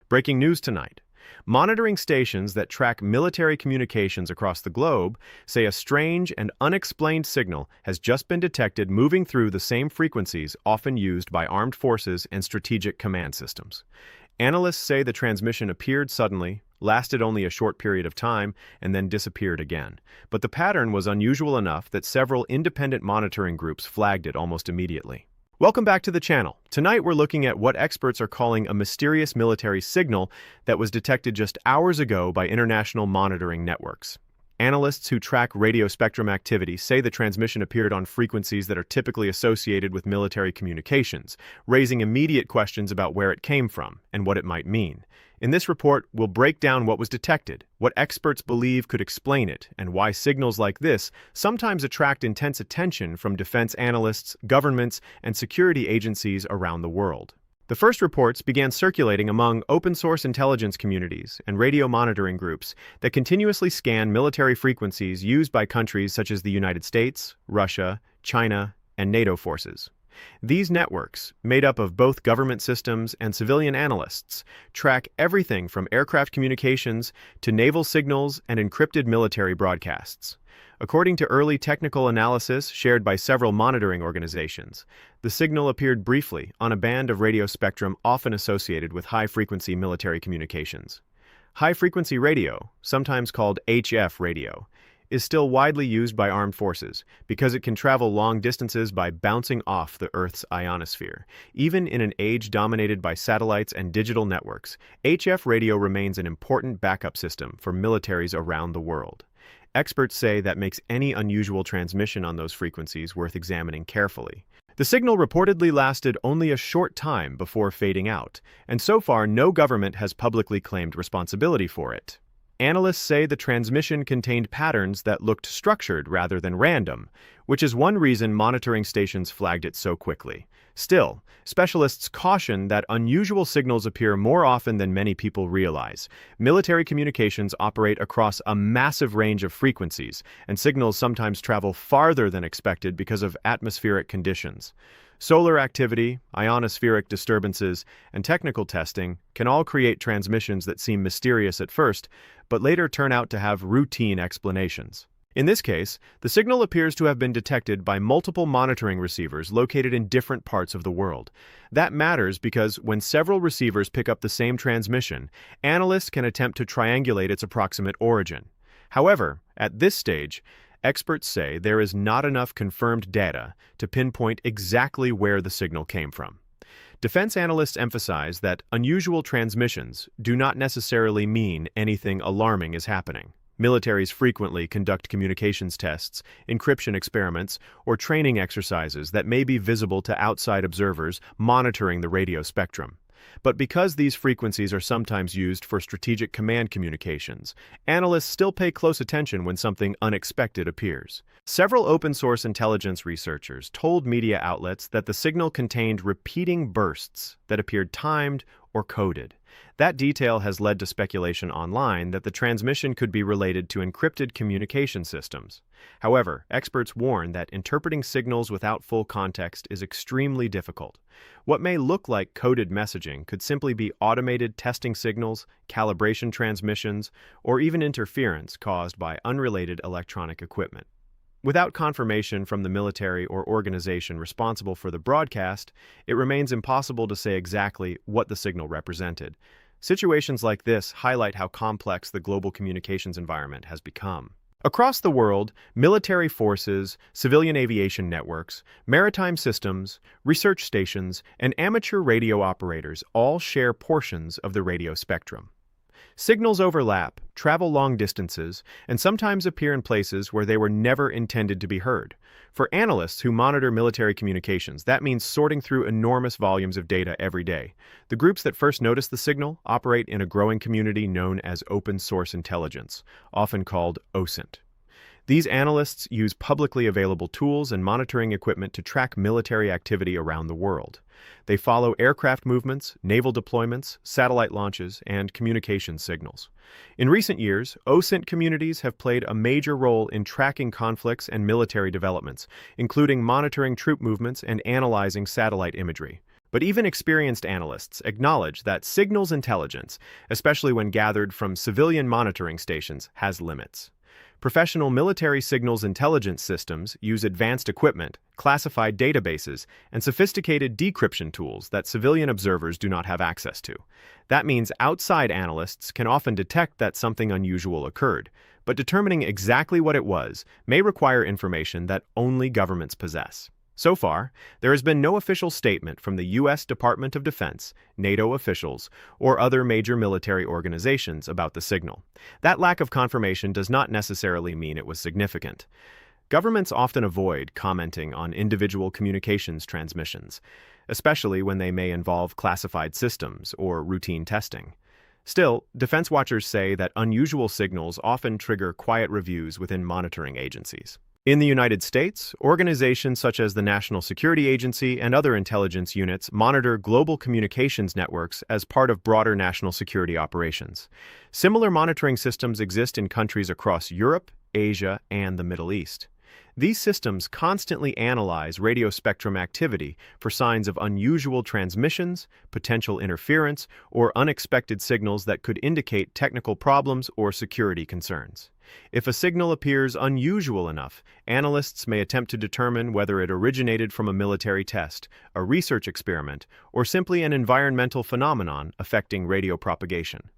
Breaking news tonight. Monitoring stations that track military communications across the globe say a strange and unexplained signal has just been detected moving through the same frequencies often used by armed forces and strategic command systems. Analysts say the transmission appeared suddenly, lasted only a short period of time, and then disappeared again. But the pattern was unusual enough that several independent monitoring groups flagged it almost immediately. Welcome back to the channel. Tonight we're looking at what experts are calling a mysterious military signal that was detected just hours ago by international monitoring networks. Analysts who track radio spectrum activity say the transmission appeared on frequencies that are typically associated with military communications, raising immediate questions about where it came from and what it might mean. In this report, we'll break down what was detected, what experts believe could explain it, and why signals like this sometimes attract intense attention from defense analysts, governments, and security agencies around the world. The first reports began circulating among open-source intelligence communities and radio monitoring groups that continuously scan military frequencies used by countries such as the United States, Russia, China, and NATO forces. These networks, made up of both government systems and civilian analysts, track everything from aircraft communications to naval signals and encrypted military broadcasts. According to early technical analysis shared by several monitoring organizations, the signal appeared briefly on a band of radio spectrum often associated with high-frequency military communications. High-frequency radio, sometimes called HF radio, is still widely used by armed forces because it can travel long distances by bouncing off the Earth's ionosphere. Even in an age dominated by satellites and digital networks, HF radio remains an important backup system for militaries around the world. Experts say that makes any unusual transmission on those frequencies worth examining carefully. The signal reportedly lasted only a short time before fading out, and so far no government has publicly claimed responsibility for it. Analysts say the transmission contained patterns that looked structured rather than random, which is one reason monitoring stations flagged it so quickly. Still, specialists caution that unusual signals appear more often than many people realize. Military communications operate across a massive range of frequencies, and signals sometimes travel farther than expected because of atmospheric conditions. Solar activity, ionospheric disturbances, and technical testing can all create transmissions that seem mysterious at first, but later turn out to have routine explanations. In this case, the signal appears to have been detected by multiple monitoring receivers located in different parts of the world. That matters because when several receivers pick up the same transmission, analysts can attempt to triangulate its approximate origin. However, at this stage, experts say there is not enough confirmed data to pinpoint exactly where the signal came from. Defense analysts emphasize that unusual transmissions do not necessarily mean anything alarming is happening. Militaries frequently conduct communications tests, encryption experiments, or training exercises that may be visible to outside observers monitoring the radio spectrum. But because these frequencies are sometimes used for strategic command communications, analysts still pay close attention when something unexpected appears. Several open-source intelligence researchers told media outlets that the signal contained repeating bursts that appeared timed or coded. That detail has led to speculation online that the transmission could be related to encrypted communication systems. However, experts warn that interpreting signals without full context is extremely difficult. What may look like coded messaging could simply be automated testing signals, calibration transmissions, or even interference caused by unrelated electronic equipment. Without confirmation from the military or organization responsible for the broadcast, it remains impossible to say exactly what the signal represented. Situations like this highlight how complex the global communications environment has become. Across the world, military forces, civilian aviation networks, maritime systems, research stations, and amateur radio operators all share portions of the radio spectrum. Signals overlap, travel long distances, and sometimes appear in places where they were never intended to be heard. For analysts who monitor military communications, that means sorting through enormous volumes of data every day. The groups that first notice the signal operate in a growing community known as open source intelligence, often called OSINT. These analysts use publicly available tools and monitoring equipment to track military activity around the world. They follow aircraft movements, naval deployments, satellite launches, and communication signals. In recent years, OSINT communities have played a major role in tracking conflicts and military developments, including monitoring troop movements and analyzing satellite imagery. But even experienced analysts acknowledge that signals intelligence, especially when gathered from civilian monitoring stations, has limits. Professional military signals intelligence systems use advanced equipment, classified databases, and sophisticated decryption tools that civilian observers do not have access to. That means outside analysts can often detect that something unusual occurred, but determining exactly what it was may require information that only governments possess. So far, there has been no official statement from the U.S. Department of Defense, NATO officials, or other major military organizations about the signal. That lack of confirmation does not necessarily mean it was significant. Governments often avoid commenting on individual communications transmissions, especially when they may involve classified systems or routine testing. Still, defense watchers say that unusual signals often trigger quiet reviews within monitoring agencies. In the United States, organizations such as the National Security Agency and other intelligence units monitor global communications networks as part of broader national security operations. Similar monitoring systems exist in countries across Europe, Asia, and the Middle East. These systems constantly analyze radio spectrum activity for signs of unusual transmissions, potential interference, or unexpected signals that could indicate technical problems or security concerns. If a signal appears unusual enough, analysts may attempt to determine whether it originated from a military test, a research experiment, or simply an environmental phenomenon affecting radio propagation.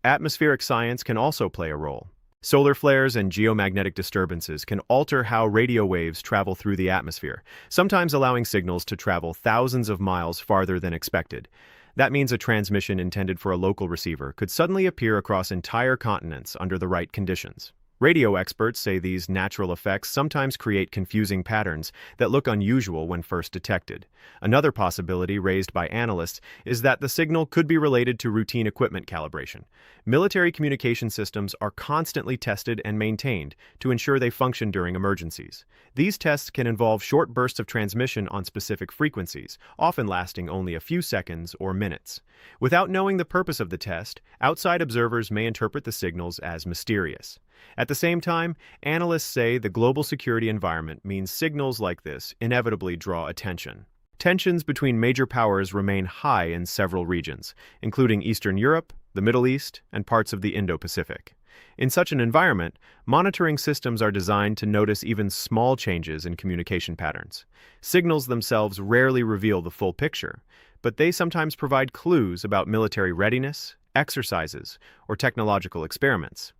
Atmospheric science can also play a role. Solar flares and geomagnetic disturbances can alter how radio waves travel through the atmosphere, sometimes allowing signals to travel thousands of miles farther than expected. That means a transmission intended for a local receiver could suddenly appear across entire continents under the right conditions. Radio experts say these natural effects sometimes create confusing patterns that look unusual when first detected. Another possibility raised by analysts is that the signal could be related to routine equipment calibration. Military communication systems are constantly tested and maintained to ensure they function during emergencies. These tests can involve short bursts of transmission on specific frequencies, often lasting only a few seconds or minutes. Without knowing the purpose of the test, outside observers may interpret the signals as mysterious. At the same time, analysts say the global security environment means signals like this inevitably draw attention. Tensions between major powers remain high in several regions, including Eastern Europe, the Middle East, and parts of the Indo-Pacific. In such an environment, monitoring systems are designed to notice even small changes in communication patterns. Signals themselves rarely reveal the full picture, but they sometimes provide clues about military readiness, exercises, or technological experiments.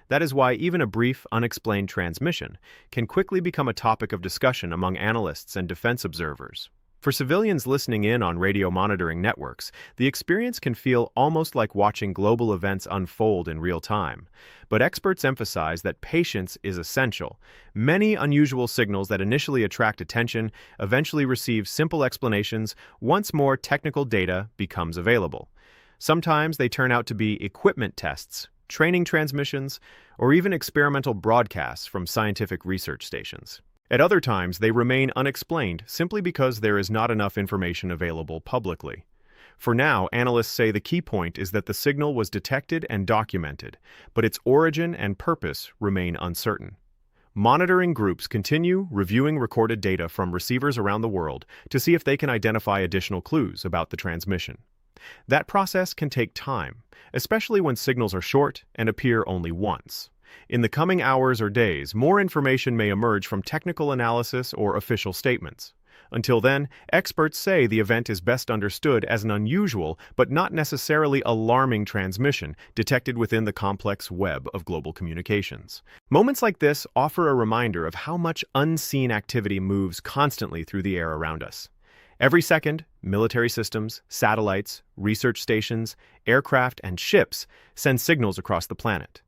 That is why even a brief, unexplained transmission can quickly become a topic of discussion among analysts and defense observers. For civilians listening in on radio monitoring networks, the experience can feel almost like watching global events unfold in real time. But experts emphasize that patience is essential. Many unusual signals that initially attract attention eventually receive simple explanations once more technical data becomes available. Sometimes they turn out to be equipment tests, training transmissions, or even experimental broadcasts from scientific research stations. At other times, they remain unexplained simply because there is not enough information available publicly. For now, analysts say the key point is that the signal was detected and documented, but its origin and purpose remain uncertain. Monitoring groups continue reviewing recorded data from receivers around the world to see if they can identify additional clues about the transmission. That process can take time, especially when signals are short and appear only once. In the coming hours or days, more information may emerge from technical analysis or official statements. Until then, experts say the event is best understood as an unusual but not necessarily alarming transmission detected within the complex web of global communications. Moments like this offer a reminder of how much unseen activity moves constantly through the air around us. Every second, military systems, satellites, research stations, aircraft, and ships send signals across the planet.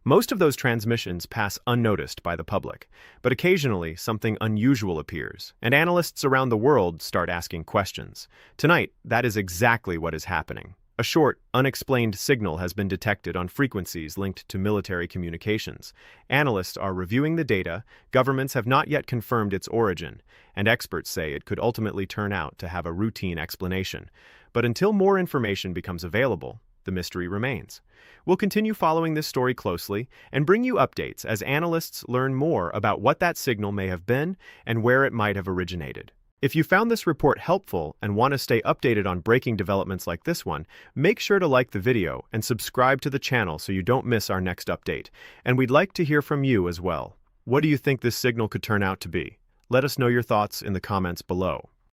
Most of those transmissions pass unnoticed by the public, but occasionally something unusual appears, and analysts around the world start asking questions. Tonight, that is exactly what is happening. A short, unexplained signal has been detected on frequencies linked to military communications. Analysts are reviewing the data, governments have not yet confirmed its origin, and experts say it could ultimately turn out to have a routine explanation. But until more information becomes available, the mystery remains. We'll continue following this story closely and bring you updates as analysts learn more about what that signal may have been and where it might have originated. If you found this report helpful and want to stay updated on breaking developments like this one, make sure to like the video and subscribe to the channel so you don't miss our next update. And we'd like to hear from you as well. What do you think this signal could turn out to be? Let us know your thoughts in the comments below.